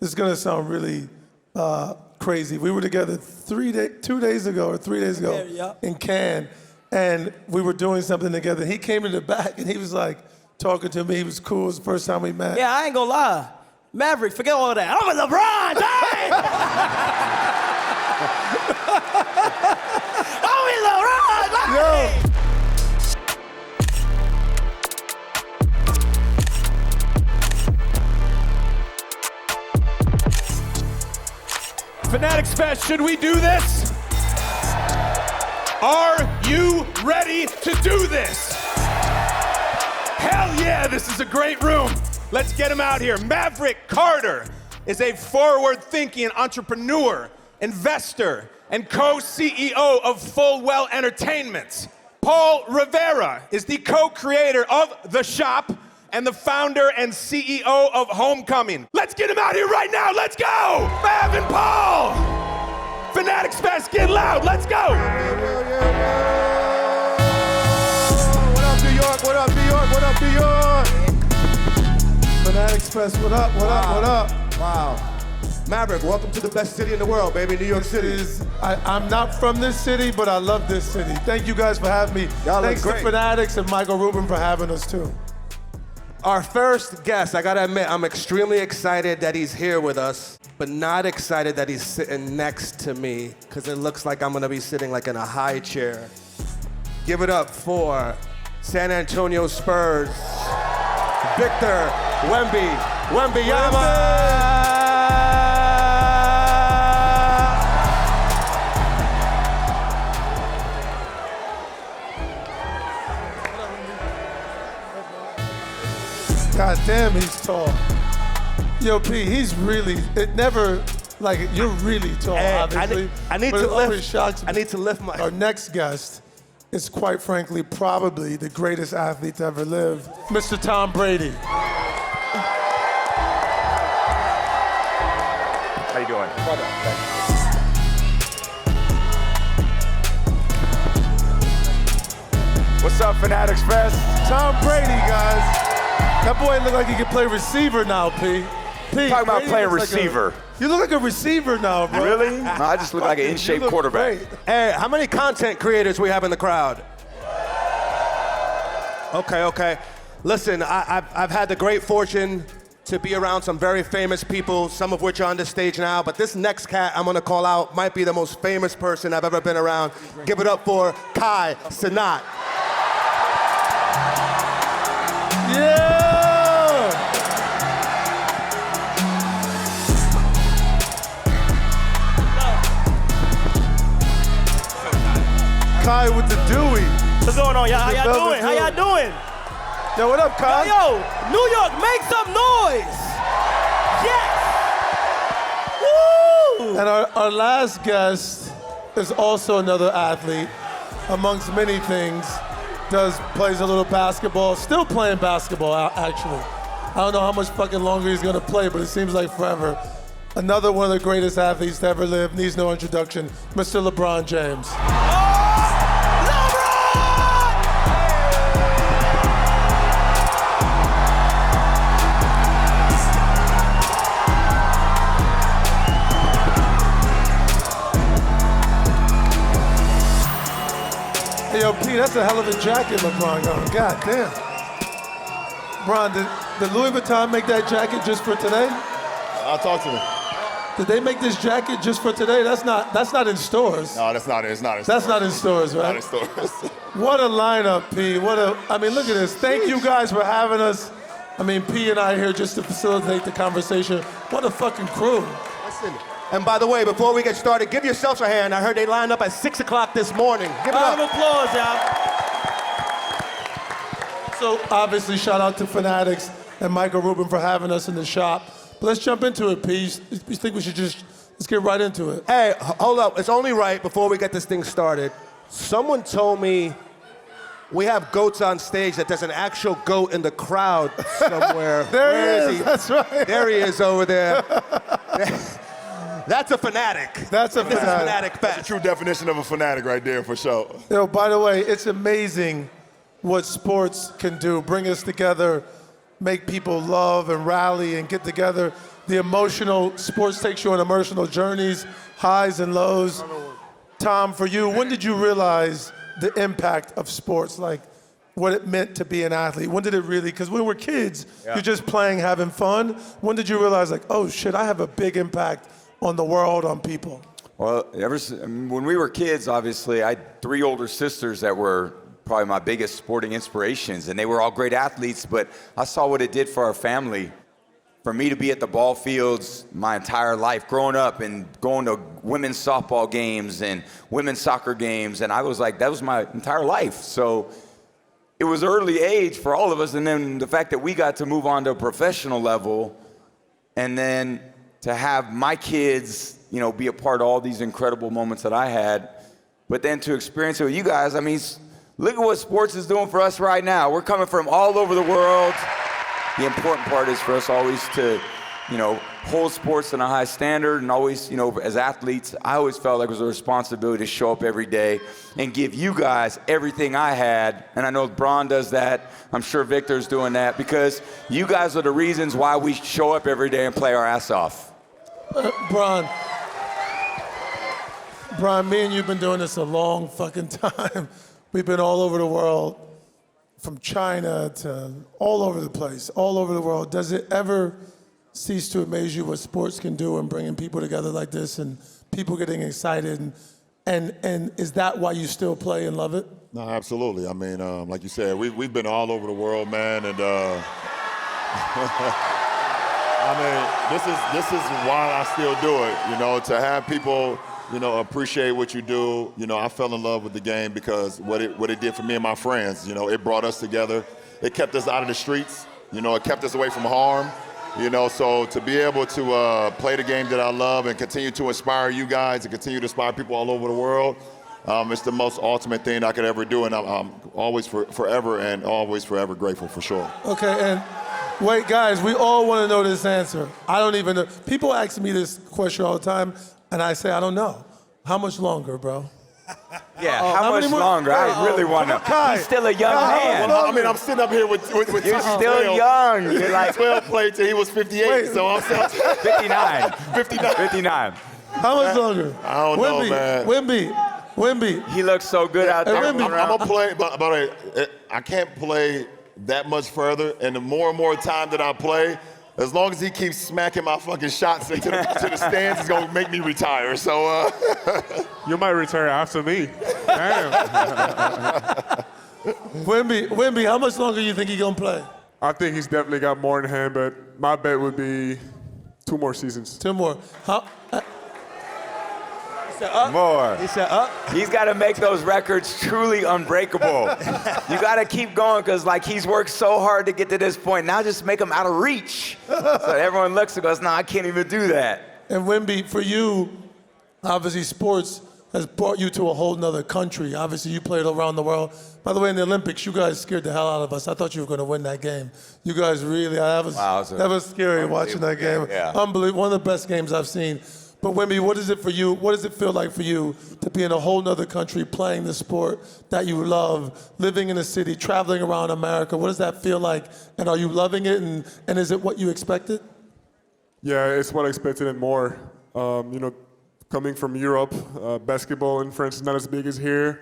this is gonna sound really crazy. We were together 2 days ago or 3 days ago in Cannes, and we were doing something together. He came to the back and he was like talking to me. He was cool. It was the first time we met. Yeah, I ain't gonna lie. Maverick, forget all of that. I'm a LeBron James! I'm a LeBron James! Fanatics Fest, should we do this? Are you ready to do this? Hell yeah, this is a great room. Let's get him out here. Maverick Carter is a forward-thinking entrepreneur, investor, and co-CEO of Fullwell Entertainment. Paul Rivera is the co-creator of The Shop and the founder and CEO of Homecoming. Let's get him out here right now. Let's go! Mav and Paul! Fanatics Fest, get loud. Let's go! What up, New York? What up, New York? What up, New York? Fanatics Fest, what up? What up? What up? Wow. Maverick, welcome to the best city in the world, baby, New York City. I'm not from this city, but I love this city. Thank you guys for having me. Thanks to Fanatics and Michael Rubin for having us too. Our first guest, I gotta admit, I'm extremely excited that he's here with us, but not excited that he's sitting next to me, because it looks like I'm gonna be sitting like in a high chair. Give it up for San Antonio Spurs, Victor Wembanyama. God damn, he's tall. Yo, P, he's really, you're really tall, obviously. I need to lift my... Our next guest is, quite frankly, probably the greatest athlete to ever live, Mr. Tom Brady. How you doing? What's up, Fanatics Fest? Tom Brady, guys. That boy look like he can play receiver now, P. Talking about playing receiver. You look like a receiver now, bro. Really? No, I just look like an in-shape quarterback. Great. Hey, how many content creators we have in the crowd? Okay. Listen, I've had the great fortune to be around some very famous people, some of which are on the stage now, but this next cat I'm gonna call out might be the most famous person I've ever been around. Give it up for Cenat. Yeah! Kai with the Dewey. What's going on, y'all? How y'all doing? How y'all doing? Yo, what up, Kai? Yo, New York, make some noise! Yes! Woo! And our last guest is also another athlete, amongst many things. Plays a little basketball, still playing basketball, actually. I don't know how much fucking longer he's gonna play, but it seems like forever. Another one of the greatest athletes to ever live, needs no introduction, Mr. LeBron James. Hey, yo, P, that's a hell of a jacket LeBron got. God damn. Bron, did Louis Vuitton make that jacket just for today? I'll talk to them. Did they make this jacket just for today? That's not in stores. No, that's not it. It's not in stores. That's not in stores, right? Not in stores. What a lineup, P. I mean, look at this. Thank you guys for having us. I mean, P and I are here just to facilitate the conversation. What a fucking crew. Listen. And by the way, before we get started, give yourselves a hand. I heard they lined up at 6 o'clock this morning. Give it up. Round of applause, y'all. So obviously, shout out to Fanatics and Michael Rubin for having us in the shop. But let's jump into it, P. You think we should let's get right into it? Hey, hold up. It's only right before we get this thing started. Someone told me we have goats on stage, that there's an actual goat in the crowd somewhere. Where is he? That's right. There he is over there. That's a fanatic. That's a This is fanatic. Fanatic That's Fest. a true definition of a fanatic right there, for sure. Yo, by the way, it's amazing what sports can do. Bring us together, make people love and rally and get together. the emotional, sports takes you on emotional journeys, highs and lows. Tom, for you, when did you realize the impact of sports, like what it meant to be an athlete? When did it really, because when we're kids, you're just playing, having fun. When did you realize, like, oh shit, I have a big impact on the world, on people? Well, when we were kids, obviously, I had 3 older sisters that were probably my biggest sporting inspirations, and they were all great athletes, but I saw what it did for our family. For me to be at the ball fields my entire life, growing up and going to women's softball games and women's soccer games, and I was like, that was my entire life. So it was early age for all of us, and then the fact that we got to move on to a professional level, and then to have my kids, you know, be a part of all these incredible moments that I had, but then to experience it with you guys, I mean, look at what sports is doing for us right now. We're coming from all over the world. The important part is for us always to, you know, hold sports in a high standard, and always, you know, as athletes, I always felt like it was a responsibility to show up every day and give you guys everything I had. And I know LeBron does that. I'm sure Victor's doing that, because you guys are the reasons why we show up every day and play our ass off. Bron, me and you've been doing this a long fucking time. We've been all over the world, from China to all over the place, all over the world. Does it ever cease to amaze you what sports can do in bringing people together like this and people getting excited? And is that why you still play and love it? No, absolutely. I mean, like you said, we've been all over the world, man, and I mean, this is why I still do it. You know, to have people, you know, appreciate what you do. You know, I fell in love with the game because what it did for me and my friends. You know, it brought us together. It kept us out of the streets. You know, it kept us away from harm. You know, so to be able to play the game that I love and continue to inspire you guys and continue to inspire people all over the world, it's the most ultimate thing I could ever do, and I'm always forever grateful, for sure. Okay, and wait, guys, we all want to know this answer. I don't even know. People ask me this question all the time, and I say, I don't know. How much longer, bro? Yeah, how much longer? I really want to know. He's still a young man. Well, I mean, I'm sitting up here with You're still young. You're like 12 played till he was 58, so I'm still 59. 59. How much longer? I don't know, man. Wemby. He looks so good out there. I'm gonna play, but I can't play that much further, and the more and more time that I play, as long as he keeps smacking my fucking shots into the stands, it's gonna make me retire. So you might retire after me. Damn. Wemby, how much longer do you think he's gonna play? I think he's definitely got more in hand, but my bet would be 2 more seasons. 2 more. More. He said up. He's got to make those records truly unbreakable. You got to keep going, because like he's worked so hard to get to this point. Now just make him out of reach. So everyone looks and goes, no, I can't even do that. And Wemby, for you, obviously sports has brought you to a whole nother country. Obviously you played around the world. By the way, in the Olympics, you guys scared the hell out of us. I thought you were going to win that game. You guys really, that was scary watching that game. Yeah. Unbelievable, one of the best games I've seen. But Wemby, what is it for you? What does it feel like for you to be in a whole nother country, playing the sport that you love, living in a city, traveling around America? What does that feel like? And are you loving it? And is it what you expected? Yeah, it's what I expected and more. You know, coming from Europe, basketball in France is not as big as here.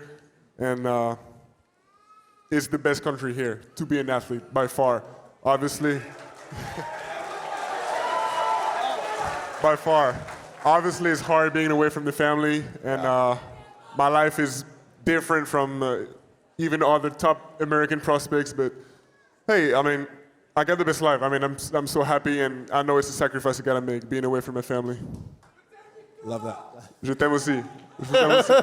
And it's the best country here to be an athlete, by far. Obviously. By far. Obviously, it's hard being away from the family, and my life is different from even other top American prospects. But hey, I mean, I got the best life. I mean, I'm so happy, and I know it's a sacrifice you gotta make, being away from my family. Love that. Je t'aime aussi. Je t'aime aussi.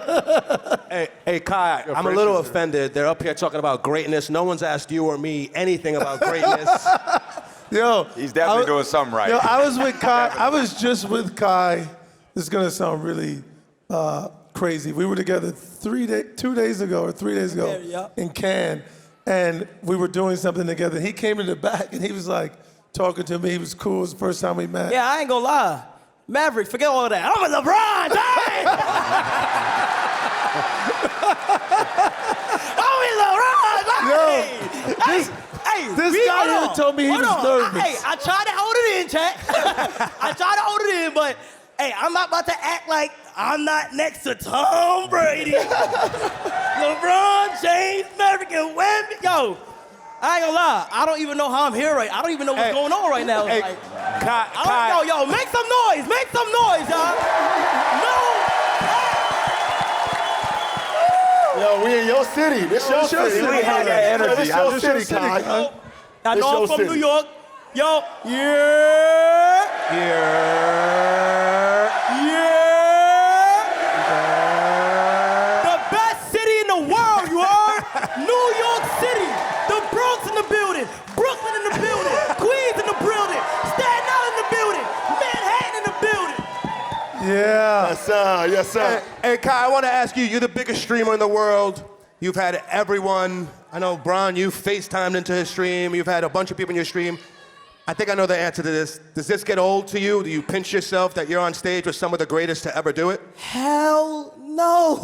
Hey, Kai, I'm a little offended. They're up here talking about greatness. No one's asked you or me anything about greatness. Yo, He's definitely doing something right. Yo, I was with Kai. I was just with Kai. This is gonna sound really crazy. We were together 2 days ago in Cannes, and we were doing something together. He came in the back and he was like talking to me. He was cool. It was the first time we met. Yeah, I ain't gonna lie. Maverick, forget all of that. I'm a LeBron James! I'm a LeBron James! Yo, Hey, Hey, This guy hold here on. told me he Hold was on. nervous. Hey, I tried to hold it in, chat. I tried to hold it in, but hey, I'm not about to act like I'm not next to Tom Brady, LeBron James, Maverick, and Wemby. Yo, I ain't gonna lie. I don't even know how I'm here right. I don't even know what's going on right now. Hey, Like, Kai, I don't know, yo, make some noise. Make some noise, y'all. No. Yo, we in your city. This your city. We had that energy. This your city, Kai. I This know I'm your from city. New York. Yo, yeah. The best city in the world, you heard? New York City. The Bronx in the building. Brooklyn in the building. Queens in the building. Staten Island in the building. Manhattan in the building. Yeah. Yes, sir. Yes, sir. Hey, Kai, I want to ask you, you're the biggest streamer in the world. You've had everyone. I know, Bron, you FaceTimed into his stream. You've had a bunch of people in your stream. I think I know the answer to this. Does this get old to you? Do you pinch yourself that you're on stage with some of the greatest to ever do it? Hell no.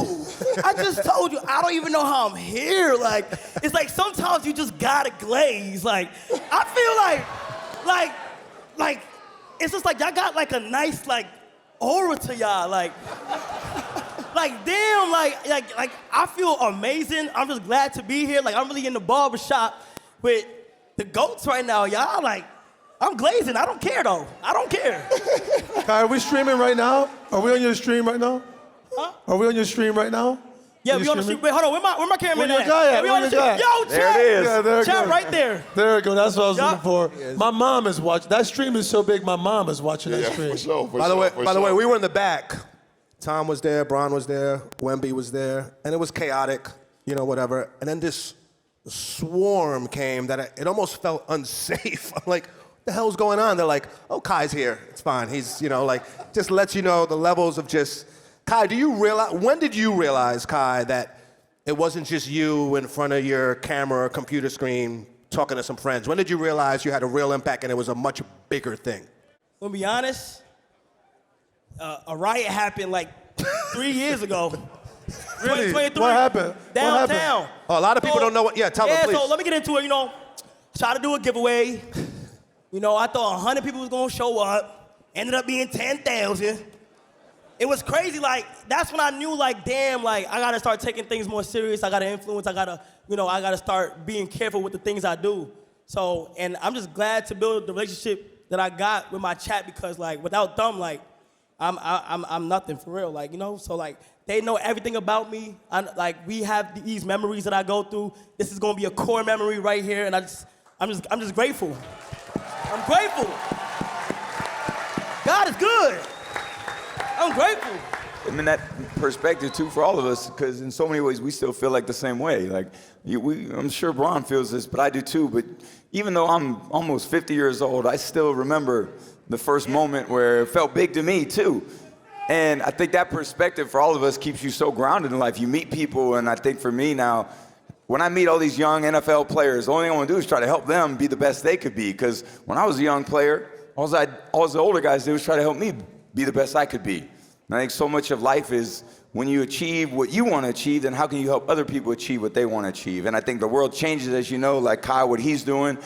I just told you, I don't even know how I'm here. Like, it's like sometimes you just gotta glaze. Like, I feel like, it's just like y'all got like a nice, like, aura to y'all. Like damn, like I feel amazing. I'm just glad to be here. Like, I'm really in the barbershop with the GOATs right now, y'all. Like, I'm glazing. I don't care, though. I don't care. Kai, are we streaming right now? Are we on your stream right now? Huh? Are we on your stream right now? Yeah, Are we you on the streaming? street. Wait, hold on. Where my cameraman Where your at? guy at? Yeah, we Where on the your street. guy? Yo, There chat. it is. Yeah, there it Chat goes. right there. There we go. That's what I was Yeah. looking for. My mom is watching. That stream is so big, my mom is watching that Yeah, stream. for sure. By the way, we were in the back. Tom was there, Bron was there, Wemby was there, and it was chaotic, you know, whatever. And then this swarm came that it almost felt unsafe. I'm like, what the hell's going on? They're like, oh, Kai's here. It's fine. He's, you know, like, just lets you know the levels of just. Kai, when did you realize, Kai, that it wasn't just you in front of your camera or computer screen talking to some friends? When did you realize you had a real impact and it was a much bigger thing? To be honest, a riot happened like 3 years ago. Really? 2023. What happened? Downtown. What happened? Oh, a lot of people don't know what. Yeah, tell them, please. So let me get into it. You know, try to do a giveaway. You know, I thought 100 people was gonna show up. Ended up being 10,000. It was crazy. Like, that's when I knew, like, damn, like, I gotta start taking things more serious. I gotta influence. I gotta start being careful with the things I do. So, and I'm just glad to build the relationship that I got with my chat because, like, without them, like, I'm nothing for real. Like, you know, so like, they know everything about me. Like, we have these memories that I go through. This is gonna be a core memory right here, and I'm just grateful. I'm grateful. God is good. I'm grateful. I mean, that perspective, too, for all of us, because in so many ways, we still feel like the same way. Like, I'm sure Bron feels this, but I do, too. But even though I'm almost 50 years old, I still remember the first moment where it felt big to me, too. And I think that perspective for all of us keeps you so grounded in life. You meet people, and I think for me now, when I meet all these young NFL players, the only thing I want to do is try to help them be the best they could be. Because when I was a young player, all the older guys did was try to help me be the best I could be. And I think so much of life is when you achieve what you want to achieve, then how can you help other people achieve what they want to achieve? And I think the world changes, as you know, like Kai, what he's doing,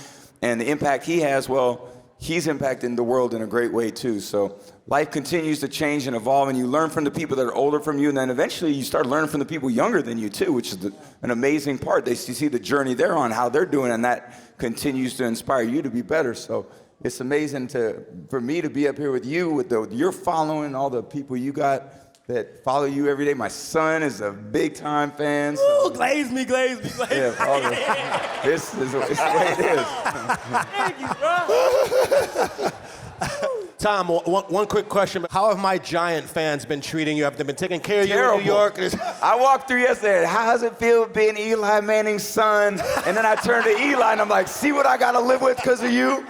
and the impact he has, well, he's impacting the world in a great way too. So life continues to change and evolve, and you learn from the people that are older from you, and then eventually you start learning from the people younger than you too, which is an amazing part. You see the journey they're on, how they're doing, and that continues to inspire you to be better. So it's amazing for me to be up here with you, with your following, all the people you got that follow you every day. My son is a big-time fan. So. Ooh, glaze me. Yeah, this is the way it is. Thank you, bro. Tom, one quick question. How have my Giant fans been treating you? Have they been taking care of you Terrible. in New York? I walked through yesterday. How does it feel being Eli Manning's son? And then I turned to Eli and I'm like, see what I got to live with because of you?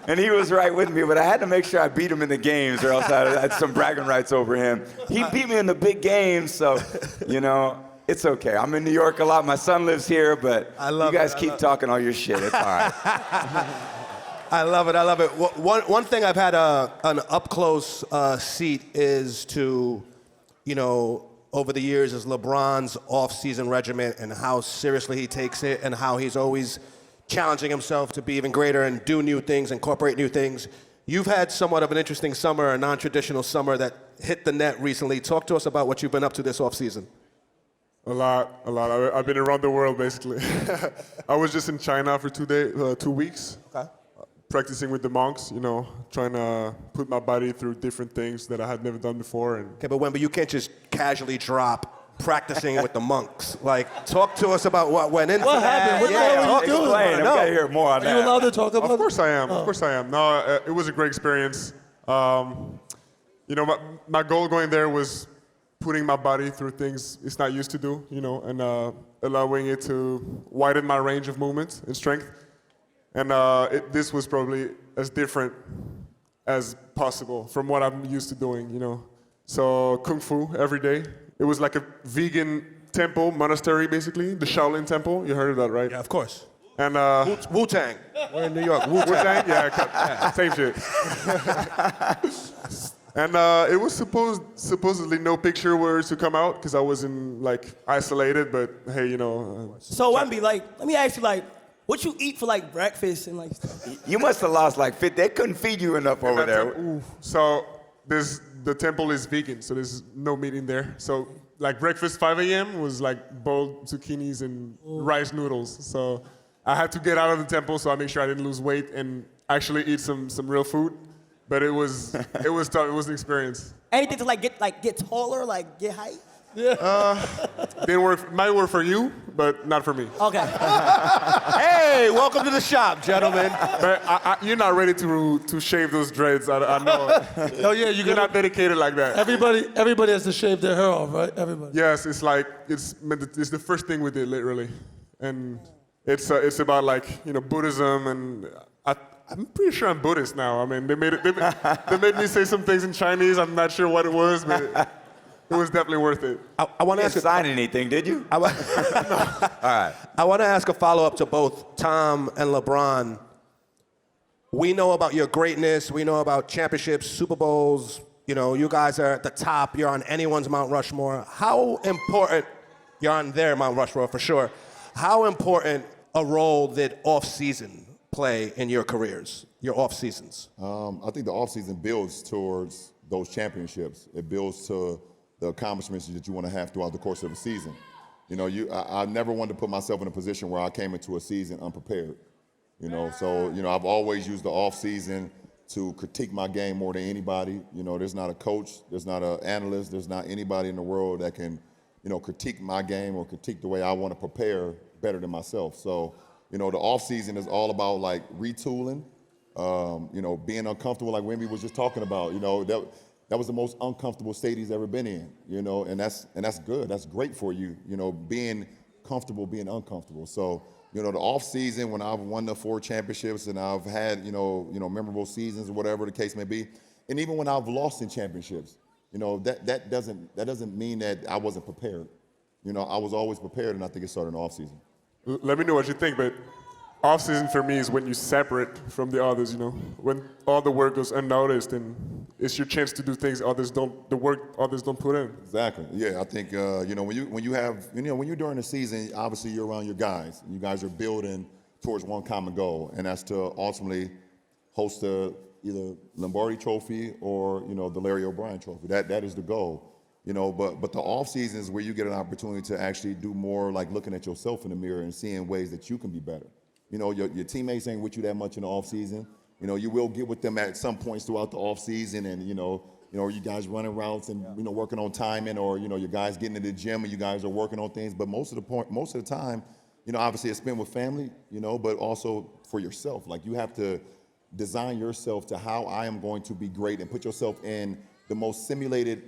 And he was right with me, but I had to make sure I beat him in the games or else I had some bragging rights over him. He beat me in the big games, so, you know, it's okay. I'm in New York a lot. My son lives here, but you guys keep talking all your shit. It's all right. I love it. One thing I've had an up-close seat is to, you know, over the years is LeBron's off-season regimen and how seriously he takes it and how he's always challenging himself to be even greater and do new things, incorporate new things. You've had somewhat of an interesting summer, a non-traditional summer that hit the net recently. Talk to us about what you've been up to this offseason. A lot. I've been around the world, basically. I was just in China for 2 weeks. Okay. Practicing with the monks, trying to put my body through different things that I had never done before. Okay, but Wemby, you can't just casually drop practicing with the monks. Like, talk to us about what went into What that. happened? What the hell are you doing? Explain. I'm gonna hear more on Are that. you allowed to talk about Of course I am. Oh. Of course I am. No, it was a great experience. My goal going there was putting my body through things it's not used to do, and allowing it to widen my range of movement and strength. And this was probably as different as possible from what I'm used to doing, So Kung Fu every day. It was like a vegan temple, monastery, basically, the Shaolin Temple. You heard of that, right? Yeah, of course. And Wu-Tang. We're in New York. Wu-Tang? Yeah, same shit. And it was supposedly no picture were to come out because I was isolated, but hey, So Wemby, let me ask you, what you eat for breakfast and stuff? You must have lost like 50. They couldn't feed you enough over there. So the temple is vegan, so there's no meat in there. So breakfast 5 a.m. was boiled zucchinis and rice noodles. So I had to get out of the temple, so I made sure I didn't lose weight and actually eat some real food. But it was tough. It was an experience. Anything to get taller, get height? Didn't work. Might work for you, but not for me. Okay. Hey, welcome to the shop, gentlemen. But you're not ready to shave those dreads. I know. Oh yeah, You're not dedicated like that. Everybody has to shave their hair off, right? Everybody. Yes, it's the first thing we did, literally, and it's about Buddhism, and I'm pretty sure I'm Buddhist now. I mean, they made me say some things in Chinese. I'm not sure what it was, but it was definitely worth it. I want to ask. You didn't sign anything, did you? All right. I want to ask a follow-up to both Tom and LeBron. We know about your greatness. We know about championships, Super Bowls. You guys are at the top. You're on anyone's Mount Rushmore. How important, you're on their Mount Rushmore for sure. How important a role did off-season play in your careers, your off-seasons? I think the offseason builds towards those championships. It builds to the accomplishments that you want to have throughout the course of a season. I never wanted to put myself in a position where I came into a season unprepared. So I've always used the off season to critique my game more than anybody. There's not a coach, there's not an analyst, there's not anybody in the world that can, critique my game or critique the way I want to prepare better than myself. So, the off season is all about retooling, being uncomfortable like Wemby was just talking about. That was the most uncomfortable state he's ever been in, and that's good. That's great for you, being comfortable, being uncomfortable. So, the off season when I've won the 4 championships and I've had, memorable seasons or whatever the case may be, and even when I've lost in championships, that doesn't mean that I wasn't prepared. I was always prepared, and I think it started in the off season. Let me know what you think, but off-season for me is when you separate from the others, when all the work goes unnoticed and it's your chance to do things the work others don't put in. Exactly. Yeah, I think when you're during the season, obviously you're around your guys. And you guys are building towards one common goal, and that's to ultimately host either Lombardi Trophy or the Larry O'Brien Trophy. That is the goal. But the off season is where you get an opportunity to actually do more, like looking at yourself in the mirror and seeing ways that you can be better. Your teammates ain't with you that much in the off season. You will get with them at some points throughout the off season, and you guys running routes and working on timing, or your guys getting into the gym and you guys are working on things. But most of the time, obviously it's spent with family, but also for yourself. Like you have to design yourself to how I am going to be great and put yourself in the most simulated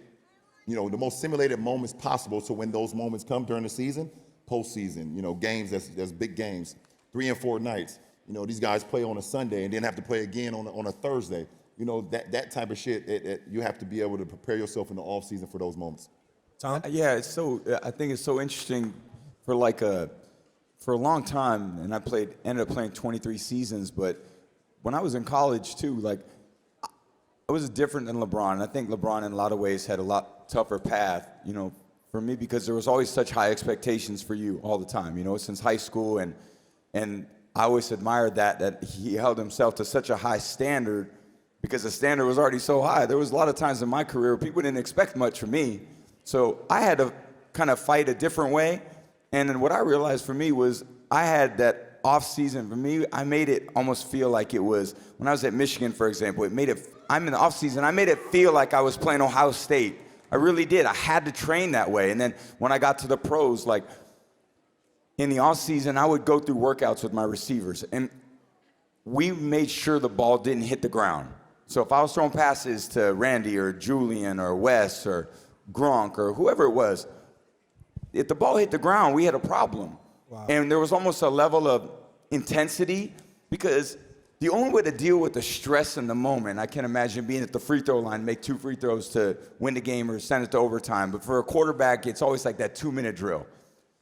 moments possible. So when those moments come during the season, postseason, games that's big games, 3 and 4 nights. These guys play on a Sunday and then have to play again on a Thursday. That type of shit. You have to be able to prepare yourself in the off season for those moments. Tom? Yeah, I think it's so interesting for a long time, and ended up playing 23 seasons. But when I was in college too, I was different than LeBron. And I think LeBron in a lot of ways had a lot tougher path, for me, because there was always such high expectations for you all the time, since high school, and I always admired that he held himself to such a high standard because the standard was already so high. There was a lot of times in my career people didn't expect much from me. So I had to kind of fight a different way. And then what I realized for me was I had that off season. For me, I made it almost feel like it was, when I was at Michigan, for example, I'm in the off season, I made it feel like I was playing Ohio State. I really did. I had to train that way. And then when I got to the pros, like in the off season, I would go through workouts with my receivers. And we made sure the ball didn't hit the ground. So if I was throwing passes to Randy or Julian or Wes or Gronk or whoever it was, if the ball hit the ground, we had a problem. Wow. And there was almost a level of intensity because the only way to deal with the stress in the moment, I can imagine being at the free throw line, make 2 free throws to win the game or send it to overtime. But for a quarterback, it's always like that 2-minute drill.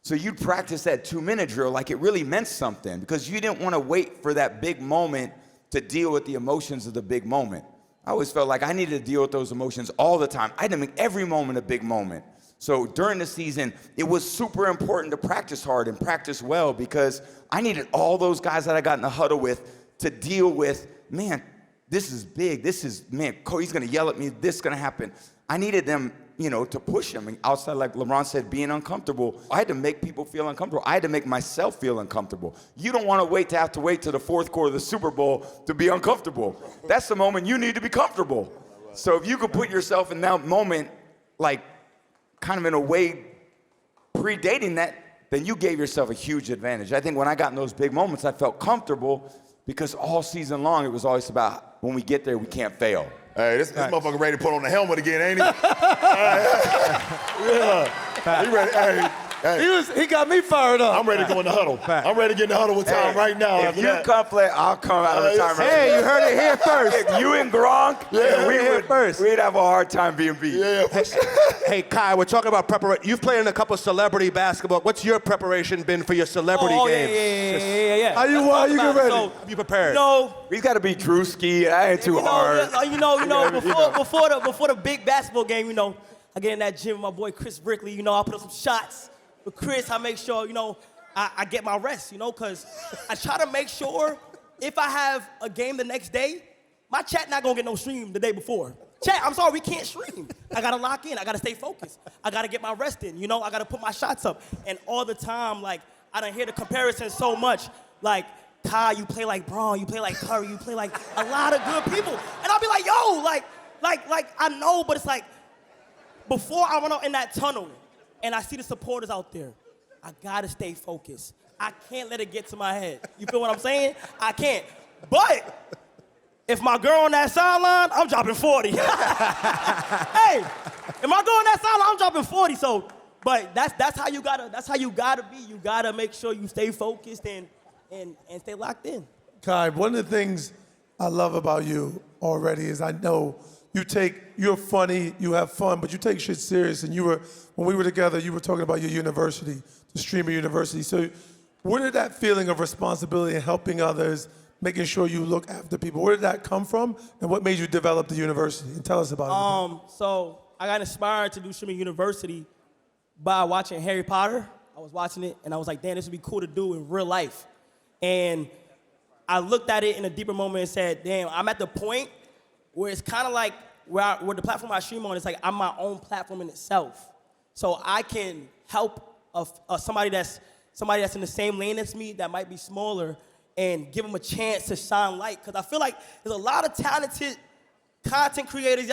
So you'd practice that 2-minute drill like it really meant something because you didn't want to wait for that big moment to deal with the emotions of the big moment. I always felt like I needed to deal with those emotions all the time. I had to make every moment a big moment. So during the season, it was super important to practice hard and practice well because I needed all those guys that I got in the huddle with to deal with, man, this is big. This is, man, he's going to yell at me. This is going to happen. I needed them, to push them. And outside, like LeBron said, being uncomfortable, I had to make people feel uncomfortable. I had to make myself feel uncomfortable. You don't want to have to wait to the fourth quarter of the Super Bowl to be uncomfortable. That's the moment you need to be comfortable. So if you could put yourself in that moment, like kind of in a way predating that, then you gave yourself a huge advantage. I think when I got in those big moments, I felt comfortable because all season long, it was always about when we get there, we can't fail. Hey, this motherfucker ready to put on the helmet again, ain't he? Yeah. He ready. Hey. He got me fired up. I'm ready to go in the huddle. I'm ready to get in the huddle with Tom right now. If you come play, I'll come out of the timeout. Hey, you heard it here first. If you and Gronk, we'd have a hard time being beat. Yeah. Hey, Kai, we're talking about preparation. You've played in a couple celebrity basketball. What's your preparation been for your celebrity games? Yeah. How you get ready? So, you prepared? He's got to be Drewski. That ain't too hard. Before the big basketball game, I get in that gym with my boy Chris Brickley. I put up some shots. With Chris, I make sure, I get my rest, because I try to make sure if I have a game the next day, my chat not gonna get no stream the day before. Chat, I'm sorry, we can't stream. I gotta lock in, I gotta stay focused. I gotta get my rest in, I gotta put my shots up. And all the time, like, I done hear the comparison so much, like, Kai, you play like Braun, you play like Curry, you play like a lot of good people. And I'll be like, yo, like I know, but it's like, before I went out in that tunnel, and I see the supporters out there, I gotta stay focused. I can't let it get to my head. You feel what I'm saying? I can't. But if my girl on that sideline, I'm dropping 40. Hey, if my girl on that sideline, I'm dropping 40. So, but that's how you gotta be. You gotta make sure you stay focused and stay locked in. Kai, one of the things I love about you already is I know you're funny, you have fun, but you take shit serious. And when we were together, you were talking about your university, the Streamer University. So where did that feeling of responsibility and helping others, making sure you look after people, where did that come from? And what made you develop the university? And tell us about it. So I got inspired to do Streamer University by watching Harry Potter. I was watching it, and I was like, damn, this would be cool to do in real life. And I looked at it in a deeper moment and said, damn, I'm at the point where it's kind of like where the platform I stream on, it's like I'm my own platform in itself. So I can help somebody that's in the same lane as me that might be smaller and give them a chance to shine light. Because I feel like there's a lot of talented content creators.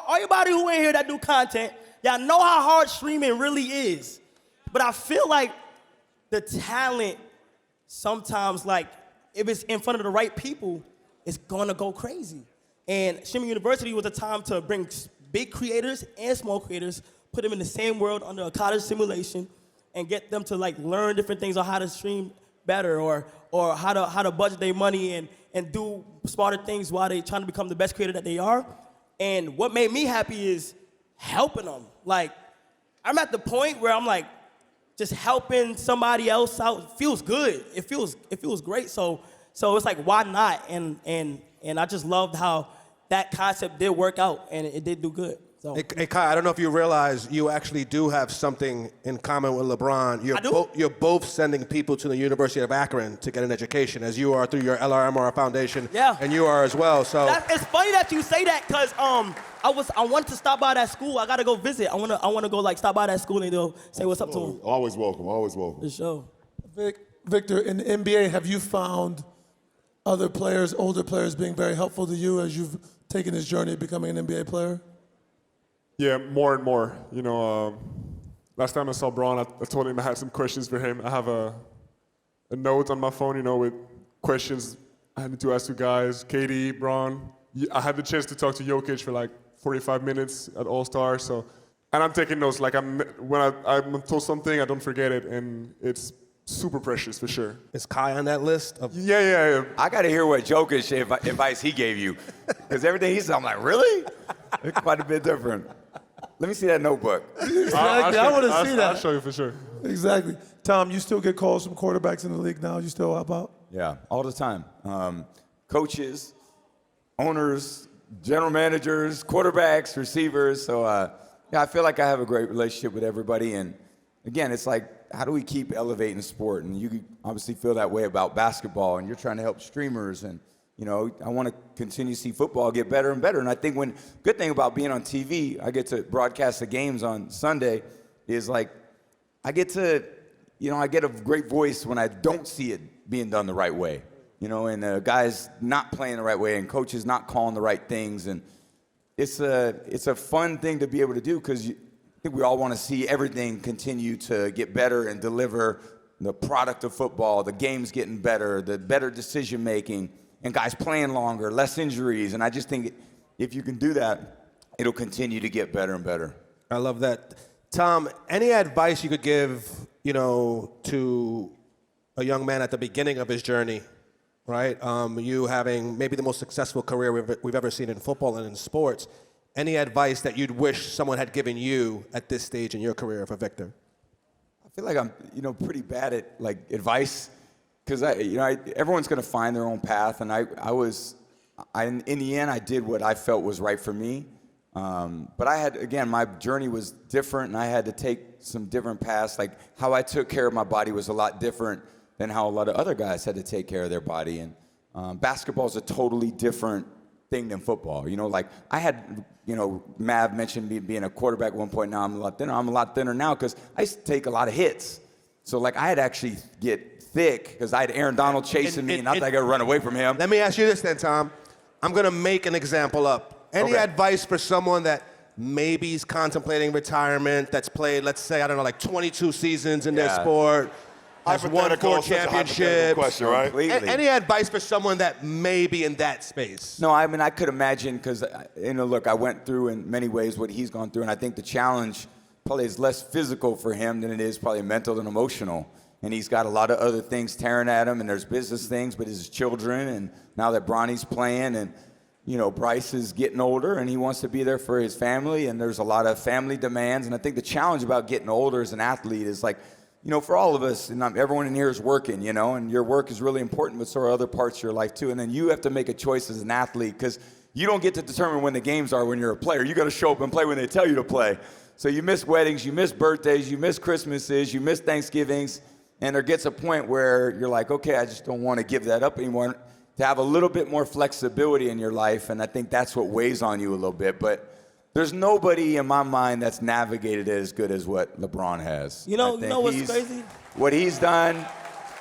Everybody who in here that do content, y'all know how hard streaming really is. But I feel like the talent sometimes, like, if it's in front of the right people, it's gonna go crazy. And Streaming University was a time to bring big creators and small creators, put them in the same world under a college simulation, and get them to learn different things on how to stream better or how to budget their money and do smarter things while they trying to become the best creator that they are. And what made me happy is helping them. Like, I'm at the point where I'm like, just helping somebody else out feels good. It feels great. So it's like, why not? And I just loved how that concept did work out, and it did do good. So Hey, Kai, I don't know if you realize you actually do have something in common with LeBron. I do? You're both sending people to the University of Akron to get an education, as you are through your LRMR Foundation. Yeah. And you are as well. So it's funny that you say that because I want to stop by that school. I gotta go visit. I wanna go like stop by that school and say what's up to them. Always welcome, always welcome. For sure. Victor, in the NBA, have you found other players, older players, being very helpful to you as you've taken this journey of becoming an NBA player? Yeah, more and more. You know, last time I saw Braun, I told him I had some questions for him. I have a note on my phone, you know, with questions I had to ask you guys. KD, Braun. I had the chance to talk to Jokic for like 45 minutes at All-Star. So, and I'm taking notes. Like when I'm told something, I don't forget it, and it's super precious for sure. is Kai on that list? Yeah. I got to hear what Jokic advice he gave you, because everything he said, I'm like, really? It's quite a bit different. Let me see that notebook. Exactly. I want to see that. I'll show you for sure. Exactly. Tom, you still get calls from quarterbacks in the league now? You still help out? Yeah, all the time. Coaches, owners, general managers, quarterbacks, receivers. So, I feel like I have a great relationship with everybody. And again, it's like, how do we keep elevating sport? And you obviously feel that way about basketball, and you're trying to help streamers. And, you know, I want to continue to see football get better and better. And I think good thing about being on TV, I get to broadcast the games on Sunday, is like, I get a great voice when I don't see it being done the right way. You know, and guys not playing the right way and coaches not calling the right things. And it's a fun thing to be able to do, because I think we all want to see everything continue to get better and deliver the product of football, the games getting better, the better decision making, and guys playing longer, less injuries. And I just think if you can do that, it'll continue to get better and better. I love that. Tom, any advice you could give, you know, to a young man at the beginning of his journey, right? You having maybe the most successful career we've ever seen in football and in sports. Any advice that you'd wish someone had given you at this stage in your career for Victor? I feel like I'm, pretty bad at like advice, because everyone's going to find their own path, and in the end, I did what I felt was right for me. But my journey was different, and I had to take some different paths. Like how I took care of my body was a lot different than how a lot of other guys had to take care of their body. And basketball is a totally different thing than football. Like I had, Mav mentioned me being a quarterback at one point. Now I'm a lot thinner. I'm a lot thinner now because I used to take a lot of hits. So like I had to actually get thick because I had Aaron Donald chasing me, and not that I got to run away from him. Let me ask you this then, Tom. I'm going to make an example up. Any advice for someone that maybe is contemplating retirement, that's played, let's say, 22 seasons in their sport, has won 4 championships? Question, right? Any advice for someone that may be in that space? No, I mean, I could imagine because, look, I went through in many ways what he's gone through, and I think the challenge probably is less physical for him than it is probably mental and emotional. And he's got a lot of other things tearing at him, and there's business things, but his children, and now that Bronny's playing, and Bryce is getting older, and he wants to be there for his family, and there's a lot of family demands. And I think the challenge about getting older as an athlete is like, for all of us, and everyone in here is working, and your work is really important, but so are other parts of your life too. And then you have to make a choice as an athlete, because you don't get to determine when the games are when you're a player. You got to show up and play when they tell you to play. So you miss weddings, you miss birthdays, you miss Christmases, you miss Thanksgivings, and there gets a point where you're like, okay, I just don't want to give that up anymore. To have a little bit more flexibility in your life, and I think that's what weighs on you a little bit. But there's nobody in my mind that's navigated it as good as what LeBron has. You know what's crazy? What he's done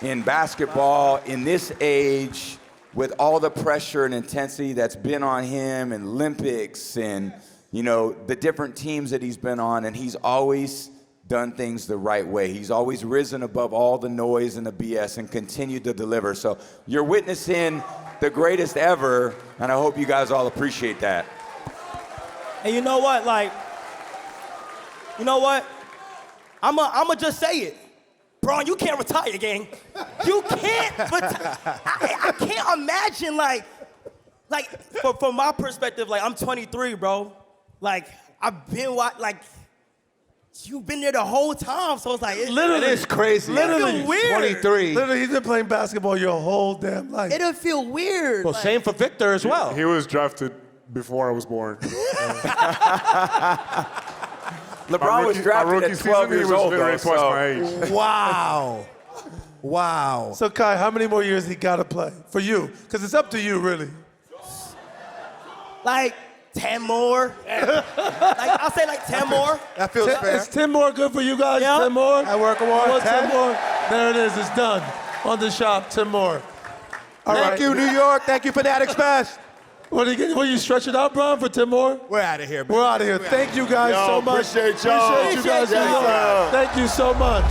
in basketball in this age, with all the pressure and intensity that's been on him, and Olympics, and the different teams that he's been on, and he's always done things the right way. He's always risen above all the noise and the BS and continued to deliver. So you're witnessing the greatest ever, and I hope you guys all appreciate that. And you know what? I'ma just say it. Bro, you can't retire, gang. You can't retire. I can't imagine, from my perspective, I'm 23, bro. I've been you've been there the whole time, so it's Literally, it is crazy. Literally, weird. 23. Literally, he's been playing basketball your whole damn life. It'll feel weird. Well, same for Victor as well. He was drafted before I was born. LeBron was drafted at 12 years old, though, twice my age. Wow. Wow. So Kai, how many more years he gotta play for you? Because it's up to you, really. Like 10 more. I'll say like 10 more. That feels fair. Is 10 more good for you guys? Yeah. 10 more? I work on 10 10. more. There it is. It's done. On the shop. 10 more. All Thank right. you, New York. Thank you, Fanatics Fest. What you stretch it out, Bron, for 10 more? We're out of here, man. We're out of here. Thank you guys Yo, so much. appreciate y'all. Appreciate you guys. Yes, sir. Thank you so much.